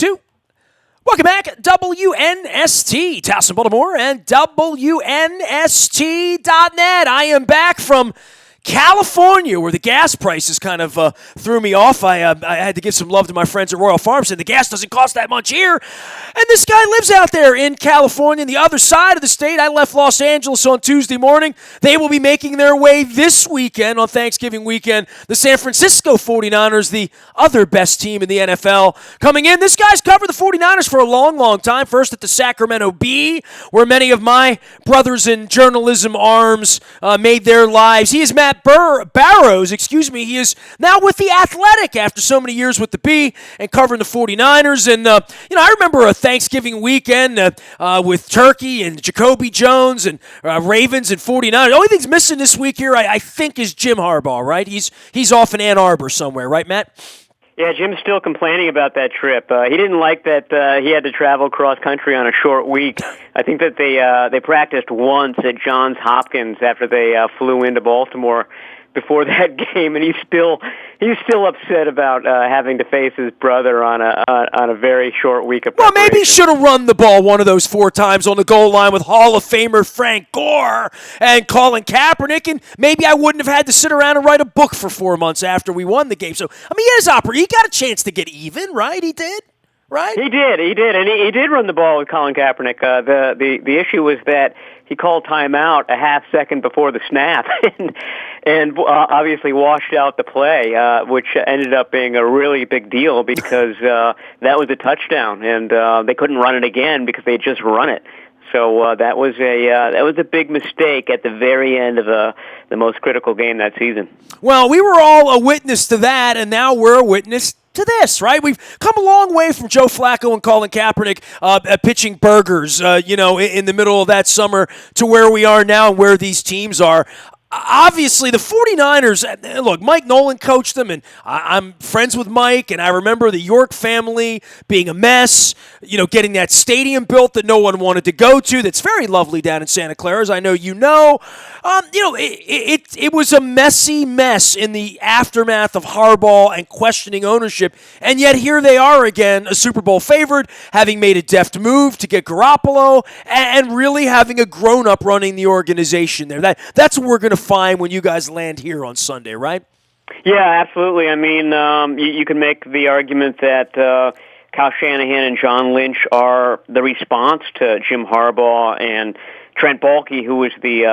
2. Welcome back, WNST, Towson, Baltimore, and WNST.net. I am back from California, where the gas prices kind of threw me off. I had to give some love to my friends at Royal Farms, and the gas doesn't cost that much here. And this guy lives out there in California, on the other side of the state. I left Los Angeles on Tuesday morning. They will be making their way this weekend, on Thanksgiving weekend. The San Francisco 49ers, the other best team in the NFL, coming in. This guy's covered the 49ers for a long, long time. First at the Sacramento Bee, where many of my brothers in journalism arms made their lives. He is Matt Barrows, he is now with The Athletic after so many years with the Bee and covering the 49ers. And, I remember a Thanksgiving weekend with turkey and Jacoby Jones and Ravens and 49ers. The only thing's missing this week here, I think, is Jim Harbaugh, right? He's off in Ann Arbor somewhere, right, Matt? Yeah, Jim's still complaining about that trip. He didn't like that he had to travel cross country on a short week. I think that they practiced once at Johns Hopkins after they flew into Baltimore before that game, and he's still upset about having to face his brother on a very short week of preparation. Well, maybe he should have run the ball one of those 4 times on the goal line with Hall of Famer Frank Gore and Colin Kaepernick, and maybe I wouldn't have had to sit around and write a book for 4 months after we won the game. So, I mean, he got a chance to get even, right? He did, right? He did, and he did run the ball with Colin Kaepernick. The issue was that he called timeout a half second before the snap, and obviously washed out the play, which ended up being a really big deal because that was a touchdown, and they couldn't run it again because they had just run it. So that was a big mistake at the very end of the most critical game that season. Well, we were all a witness to that, and now we're a witness to this, right? We've come a long way from Joe Flacco and Colin Kaepernick pitching burgers, in the middle of that summer to where we are now and where these teams are. Obviously, the 49ers, look, Mike Nolan coached them, and I'm friends with Mike, and I remember the York family being a mess, getting that stadium built that no one wanted to go to that's very lovely down in Santa Clara, as I know you know. It was a messy mess in the aftermath of Harbaugh and questioning ownership, and yet here they are again, a Super Bowl favorite, having made a deft move to get Garoppolo, and really having a grown-up running the organization there. That's what we're going to find when you guys land here on Sunday, right? Yeah, absolutely. I mean, you can make the argument that Kyle Shanahan and John Lynch are the response to Jim Harbaugh and Trent Baalke, who was the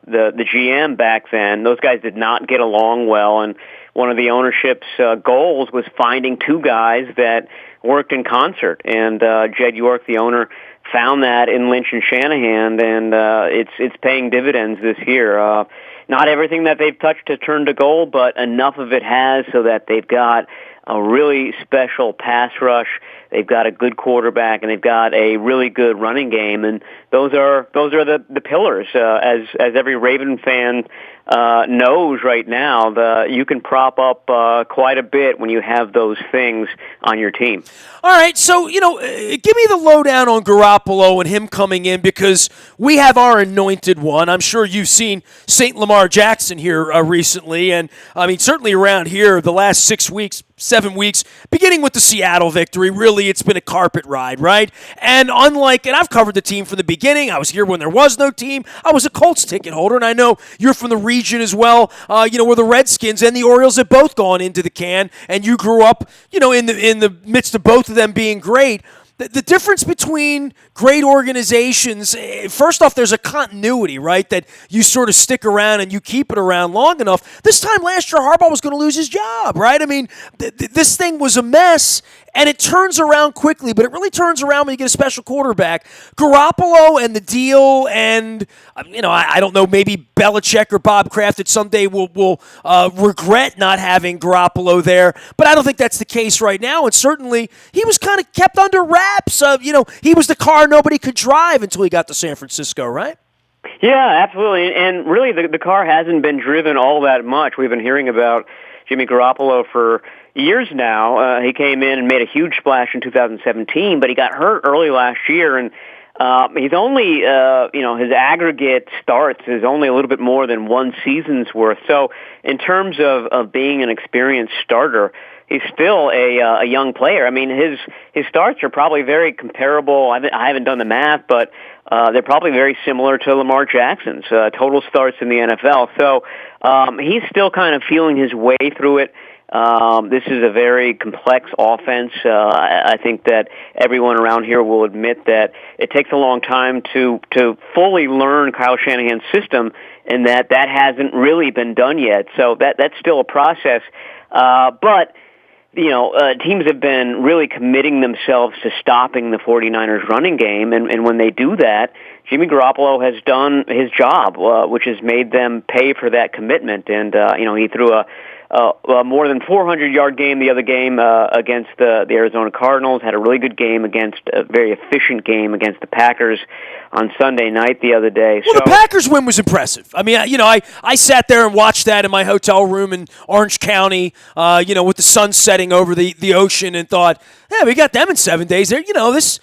GM back then. Those guys did not get along well, and one of the ownership's goals was finding 2 guys that worked in concert. And Jed York, the owner, found that in Lynch and Shanahan, and it's paying dividends this year. Not everything that they've touched has turned to gold, but enough of it has so that they've got a really special pass rush. They've got a good quarterback, and they've got a really good running game, and those are the pillars. As every Raven fan knows right now, you can prop up quite a bit when you have those things on your team. All right, so, give me the lowdown on Garoppolo and him coming in, because we have our anointed one. I'm sure you've seen St. Lamar Jackson here recently, and, I mean, certainly around here the last 7 weeks, beginning with the Seattle victory, really it's been a carpet ride, right? And I've covered the team from the beginning. I was here when there was no team. I was a Colts ticket holder, and I know you're from the region as well, where the Redskins and the Orioles have both gone into the can, and you grew up, in the midst of both of them being great. The difference between great organizations, first off, there's a continuity, right, that you sort of stick around and you keep it around long enough. This time last year, Harbaugh was going to lose his job, right? I mean, this thing was a mess, and it turns around quickly, but it really turns around when you get a special quarterback. Garoppolo and the deal, and, I don't know, maybe Belichick or Bob Kraft at someday will regret not having Garoppolo there, but I don't think that's the case right now, and certainly he was kind of kept under wraps. He was the car nobody could drive until he got to San Francisco, right? Yeah, absolutely. And really, the car hasn't been driven all that much. We've been hearing about Jimmy Garoppolo for years now. He came in and made a huge splash in 2017, but he got hurt early last year, and he's only, his aggregate starts is only a little bit more than one season's worth. So in terms of being an experienced starter, he's still a young player. I mean, his starts are probably very comparable. I haven't done the math, but they're probably very similar to Lamar Jackson's total starts in the NFL. So he's still kind of feeling his way through it. This is a very complex offense. I think that everyone around here will admit that it takes a long time to fully learn Kyle Shanahan's system, and that hasn't really been done yet. So that's still a process. But teams have been really committing themselves to stopping the 49ers running game, and when they do that, Jimmy Garoppolo has done his job, which has made them pay for that commitment. And he threw a more than 400-yard game the other game against the Arizona Cardinals, had a really good game against a very efficient game against the Packers on Sunday night the other day. Well, the Packers win was impressive. I mean, I sat there and watched that in my hotel room in Orange County, with the sun setting over the ocean, and thought, yeah, we got them in 7 days. There, this.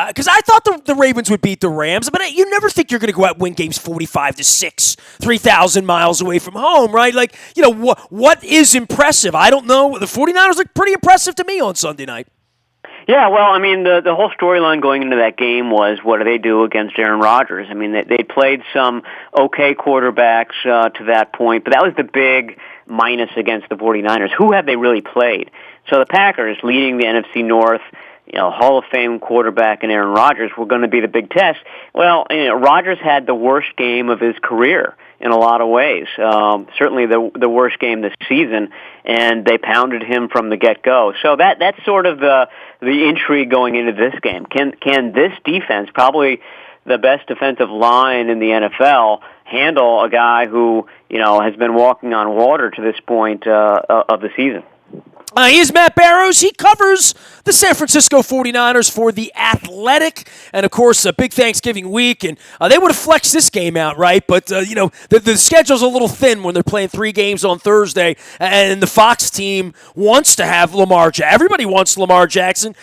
Because I thought the Ravens would beat the Rams, but you never think you're going to go out and win games 45-6, 3,000 miles away from home, right? Like, what is impressive? I don't know. The 49ers look pretty impressive to me on Sunday night. Yeah, well, I mean, the whole storyline going into that game was, what do they do against Aaron Rodgers? I mean, they played some okay quarterbacks to that point, but that was the big minus against the 49ers. Who have they really played? So the Packers, leading the NFC North, Hall of Fame quarterback and Aaron Rodgers were going to be the big test. Well, Rodgers had the worst game of his career in a lot of ways. Certainly the worst game this season, and they pounded him from the get-go. So that's sort of the intrigue going into this game. Can this defense, probably the best defensive line in the NFL, handle a guy who has been walking on water to this point of the season? He is Matt Barrows. He covers the San Francisco 49ers for The Athletic. And, of course, a big Thanksgiving week. And they would have flexed this game out, right? But, the schedule's a little thin when they're playing 3 games on Thursday. And the Fox team wants to have Lamar Jackson. Everybody wants Lamar Jackson.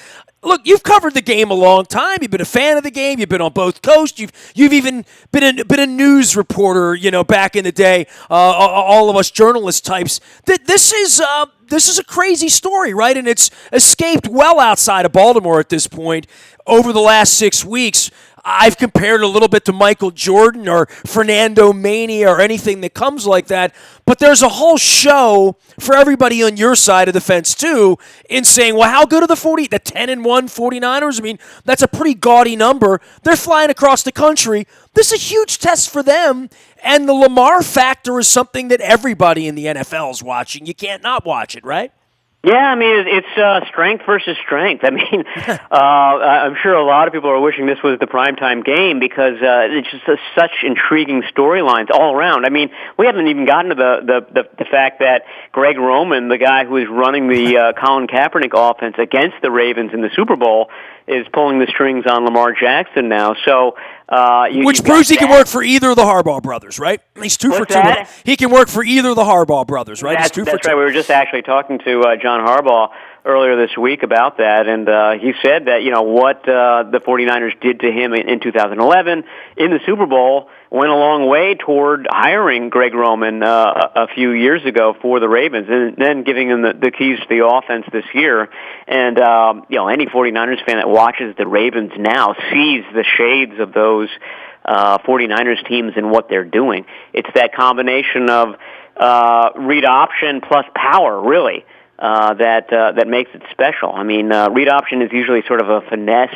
Look, you've covered the game a long time. You've been a fan of the game. You've been on both coasts. You've even been a news reporter, back in the day. All of us journalist types. This is a crazy story, right? And it's escaped well outside of Baltimore at this point over the last 6 weeks. I've compared it a little bit to Michael Jordan or Fernando Mania or anything that comes like that. But there's a whole show for everybody on your side of the fence, too, in saying, well, how good are the 10-1 49ers? I mean, that's a pretty gaudy number. They're flying across the country. This is a huge test for them. And the Lamar factor is something that everybody in the NFL is watching. You can't not watch it, right? Yeah, I mean, it's strength versus strength. I mean, I'm sure a lot of people are wishing this was the primetime game because it's just such intriguing storylines all around. I mean, we haven't even gotten to the fact that Greg Roman, the guy who is running the Colin Kaepernick offense against the Ravens in the Super Bowl, is pulling the strings on Lamar Jackson now. So, which proves he can work for either of the Harbaugh brothers, right? He's 2 for 2. He can work for either of the Harbaugh brothers, right? That's right. We were just actually talking to John Harbaugh earlier this week about that, and he said that what the 49ers did to him in 2011 in the Super Bowl went a long way toward hiring Greg Roman a few years ago for the Ravens, and then giving him the keys to the offense this year. And any 49ers fan that watches the Ravens now sees the shades of those 49ers teams and what they're doing. It's that combination of read option plus power, really. That makes it special. I mean, read option is usually sort of a finesse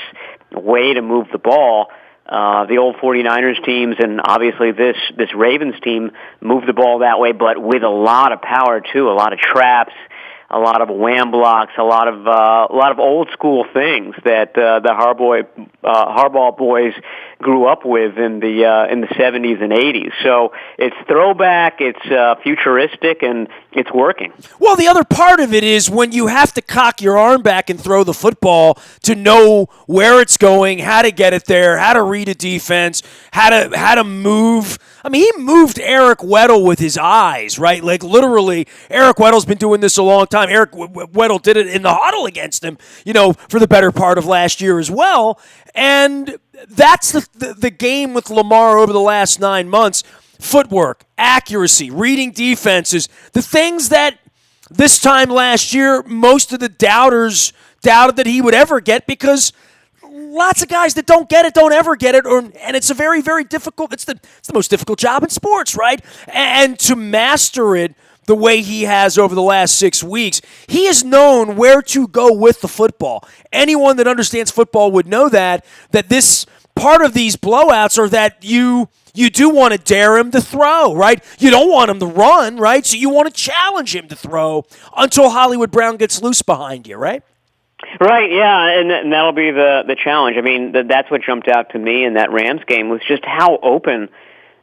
way to move the ball. The old 49ers teams and obviously this Ravens team move the ball that way, but with a lot of power too, a lot of traps, a lot of wham blocks, a lot of old school things that the Harbaugh boys grew up with in the 70s and 80s. So it's throwback, it's futuristic, and it's working. Well, the other part of it is when you have to cock your arm back and throw the football to know where it's going, how to get it there, how to read a defense, how to move. I mean, he moved Eric Weddle with his eyes, right? Like literally, Eric Weddle's been doing this a long time. Eric Weddle did it in the huddle against him, for the better part of last year as well. And that's the game with Lamar over the last 9 months. Footwork, accuracy, reading defenses, the things that This time last year, most of the doubters doubted that he would ever get because lots of guys that don't get it don't ever get it, and it's a very, very difficult. It's the most difficult job in sports, right? And to master it the way he has over the last 6 weeks, he has known where to go with the football. Anyone that understands football would know that this part of these blowouts are that you do want to dare him to throw, right? You don't want him to run, right? So you want to challenge him to throw until Hollywood Brown gets loose behind you, right? Right, yeah, and that'll be the challenge. I mean, that's what jumped out to me in that Rams game was just how open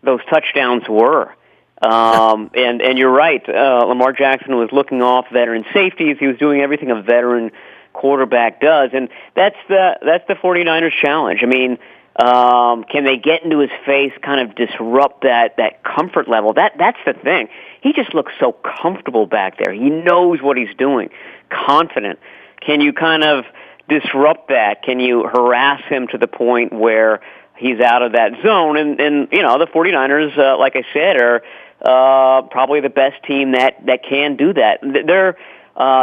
those touchdowns were. And you're right. Lamar Jackson was looking off veteran safeties. He was doing everything a veteran quarterback does, and that's the 49ers challenge. I mean, can they get into his face, kind of disrupt that comfort level? That's the thing. He just looks so comfortable back there. He knows what he's doing, confident. Can you kind of disrupt that? Can you harass him to the point where he's out of that zone? And the 49ers, like I said, are probably the best team that can do that. Their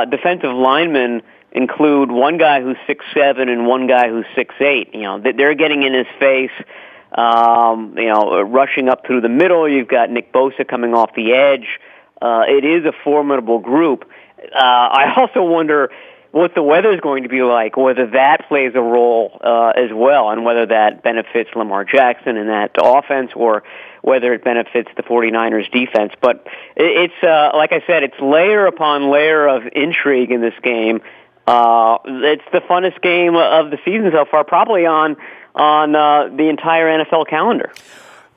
defensive linemen include one guy who's 6'7" and one guy who's 6'8". They're getting in his face, rushing up through the middle. You've got Nick Bosa coming off the edge. It is a formidable group. I also wonder what the weather is going to be like, whether that plays a role as well, and whether that benefits Lamar Jackson and that offense, or whether it benefits the 49ers defense. But it's like I said, it's layer upon layer of intrigue in this game. It's the funnest game of the season so far, probably on the entire NFL calendar.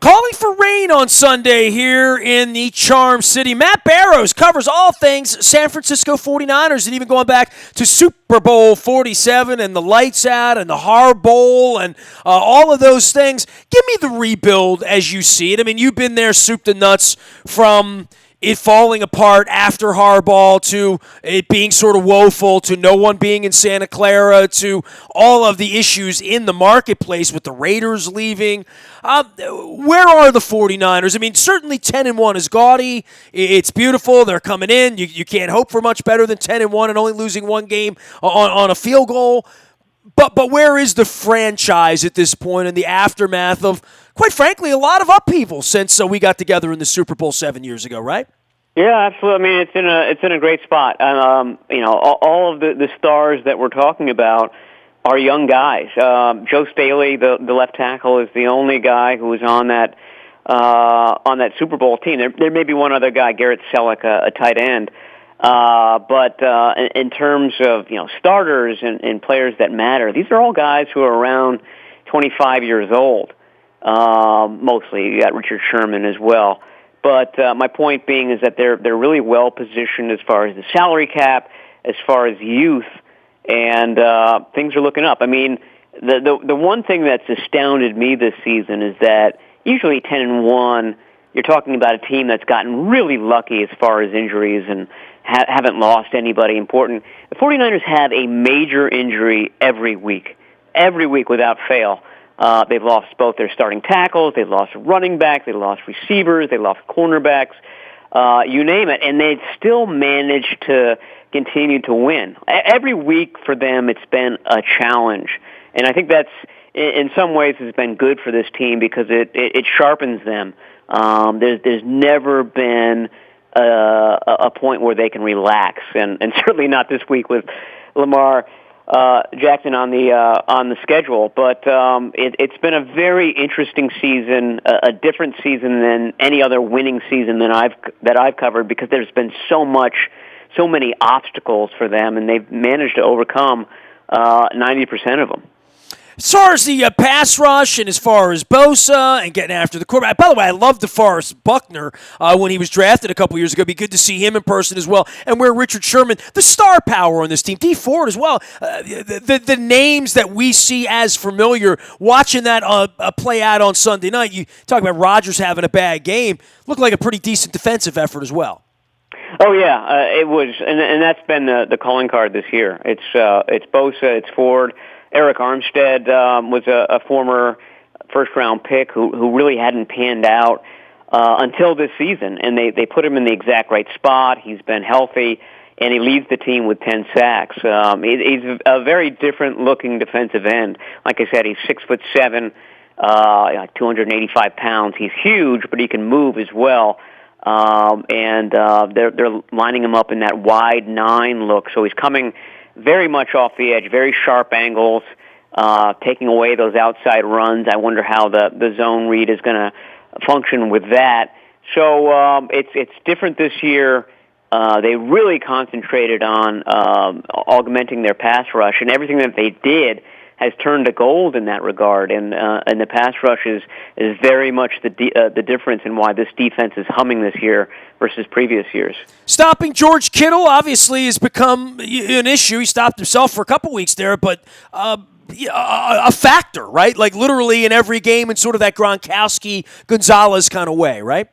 Calling for rain on Sunday here in the Charm City. Matt Barrows covers all things San Francisco 49ers, and even going back to Super Bowl 47 and the Lights Out and the Har Bowl and all of those things. Give me the rebuild as you see it. I mean, you've been there soup to nuts, from it falling apart after Harbaugh to it being sort of woeful to no one being in Santa Clara to all of the issues in the marketplace with the Raiders leaving. Where are the 49ers? I mean, certainly 10-1 is gaudy. It's beautiful. They're coming in. You can't hope for much better than 10-1 and only losing one game on a field goal. But where is the franchise at this point in the aftermath of, quite frankly, a lot of upheaval since we got together in the Super Bowl 7 years ago, right? Yeah, absolutely. I mean, it's in a great spot. All of the stars that we're talking about are young guys. Joe Staley, the left tackle, is the only guy who was on that Super Bowl team. There may be one other guy, Garrett Selleck, a tight end. But in terms of starters and players that matter, these are all guys who are around 25 years old. Mostly, you got Richard Sherman as well. But my point being is that they're really well positioned as far as the salary cap, as far as youth, and things are looking up. I mean, the one thing that's astounded me this season is that usually 10-1, you're talking about a team that's gotten really lucky as far as injuries and haven't lost anybody important. The 49ers have a major injury every week without fail. They've lost both their starting tackles, they've lost running backs, they've lost receivers, they've lost cornerbacks, you name it, and they've still managed to continue to win. Every week for them, it's been a challenge, and I think that's, in some ways, has been good for this team because it sharpens them. There's never been a point where they can relax, and certainly not this week with Lamar Jackson on the schedule. But it's been a very interesting season, a different season than any other winning season that I've covered, because there's been so many obstacles for them, and they've managed to overcome 90% of them. As far as the pass rush and as far as Bosa and getting after the quarterback. By the way, I loved DeForest Buckner when he was drafted a couple years ago. It'd be good to see him in person as well. And where Richard Sherman, the star power on this team, D Ford as well. The names that we see as familiar, watching that play out on Sunday night, you talk about Rodgers having a bad game, looked like a pretty decent defensive effort as well. Oh yeah, it was, and that's been the calling card this year. It's Bosa, it's Ford. Eric Armstead was a former first-round pick who really hadn't panned out until this season, and they put him in the exact right spot. He's been healthy, and he leads the team with 10 sacks. He's a very different-looking defensive end. Like I said, he's 6'7", like 285 pounds. He's huge, but he can move as well. They're lining him up in that wide 9 look, so he's coming very much off the edge, very sharp angles, taking away those outside runs. I wonder how the zone read is going to function with that. So it's different this year. They really concentrated on augmenting their pass rush, and everything that they did has turned to gold in that regard. And the pass rush is very much the difference in why this defense is humming this year versus previous years. Stopping George Kittle obviously has become an issue. He stopped himself for a couple weeks there, but a factor, right? Like literally in every game in sort of that Gronkowski-Gonzalez kind of way, right?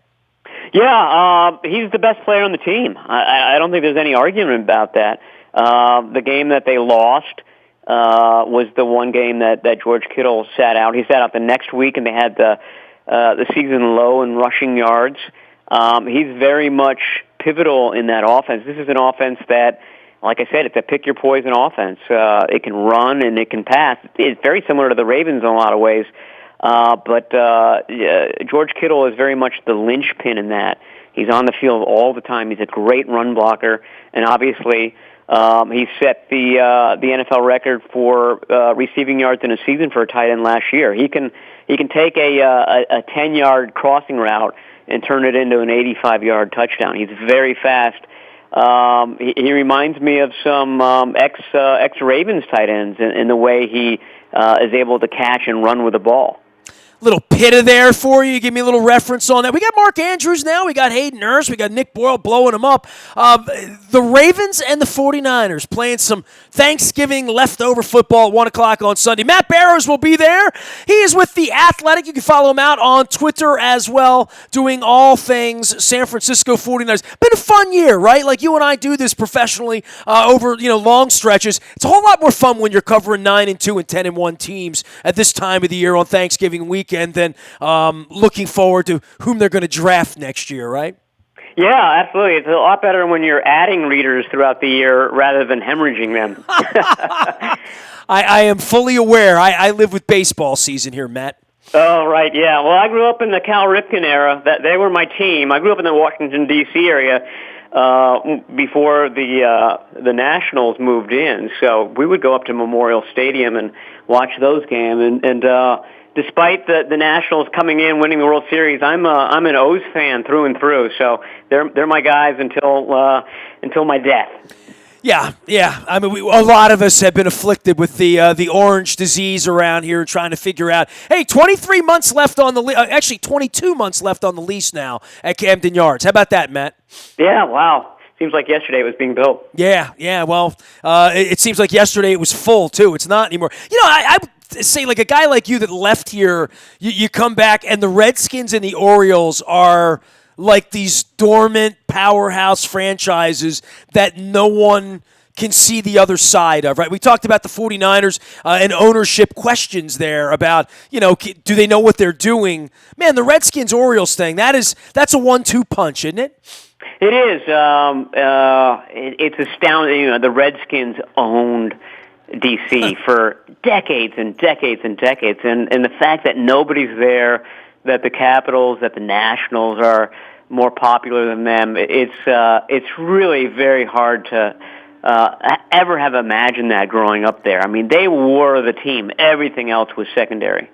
Yeah, he's the best player on the team. I don't think there's any argument about that. The game that they lost was the one game that George Kittle sat out. He sat out the next week, and they had the season low in rushing yards. He's very much pivotal in that offense. This is an offense that, like I said, it's a pick-your-poison offense. It can run and it can pass. It's very similar to the Ravens in a lot of ways. But George Kittle is very much the linchpin in that. He's on the field all the time. He's a great run blocker, and obviously he set the NFL record for receiving yards in a season for a tight end last year. He can take a 10-yard crossing route and turn it into an 85-yard touchdown. He's very fast. He reminds me of some ex-Ravens tight ends in the way he is able to catch and run with the ball. Little pitta there for you. Give me a little reference on that. We got Mark Andrews now. We got Hayden Hurst. We got Nick Boyle blowing them up. The Ravens and the 49ers playing some Thanksgiving leftover football at 1 o'clock on Sunday. Matt Barrows will be there. He is with The Athletic. You can follow him out on Twitter as well, doing all things San Francisco 49ers. Been a fun year, right? Like you and I do this professionally over long stretches. It's a whole lot more fun when you're covering 9-2 and 10-1 teams at this time of the year on Thanksgiving week. And then looking forward to whom they're going to draft next year, right? Yeah, absolutely. It's a lot better when you're adding readers throughout the year rather than hemorrhaging them. I am fully aware. I live with baseball season here, Matt. Oh, right, yeah. Well, I grew up in the Cal Ripken era. They were my team. I grew up in the Washington, D.C. area before the Nationals moved in. So we would go up to Memorial Stadium and watch those games. And despite the Nationals coming in, winning the World Series, I'm an O's fan through and through. So they're my guys until my death. Yeah. I mean, a lot of us have been afflicted with the orange disease around here, trying to figure out. Hey, 23 months left on the actually 22 months left on the lease now at Camden Yards. How about that, Matt? Yeah. Wow. Seems like yesterday it was being built. Yeah. Well, it seems like yesterday it was full too. It's not anymore. I say, like a guy like you that left here, you come back and the Redskins and the Orioles are like these dormant powerhouse franchises that no one can see the other side of, right? We talked about the 49ers and ownership questions there about, do they know what they're doing? Man, the Redskins-Orioles thing, that's a 1-2 punch, isn't it? It is. It's astounding. The Redskins owned D.C. for decades and decades and decades, and the fact that nobody's there, that the Capitals, that the Nationals are more popular than them, it's really very hard to ever have imagined that growing up there. I mean, they were the team. Everything else was secondary.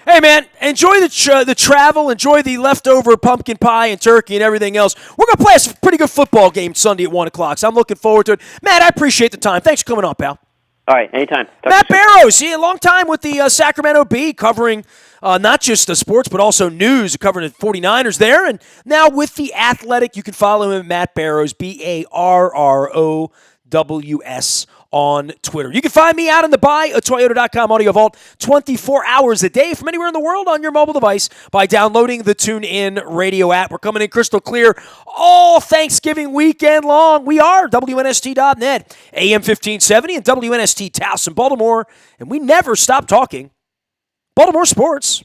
Hey, man, enjoy the travel, enjoy the leftover pumpkin pie and turkey and everything else. We're going to play a pretty good football game Sunday at 1 o'clock, so I'm looking forward to it. Matt, I appreciate the time. Thanks for coming on, pal. All right, anytime. Matt Barrows, a long time with the Sacramento Bee, covering not just the sports, but also news, covering the 49ers there. And now with The Athletic, you can follow him at Matt Barrows, BARROWS on Twitter. You can find me out in the buyatoyota.com audio vault 24 hours a day from anywhere in the world on your mobile device by downloading the TuneIn radio app. We're coming in crystal clear all Thanksgiving weekend long. We are WNST.net, AM 1570 and WNST Taos in Baltimore, and we never stop talking Baltimore sports.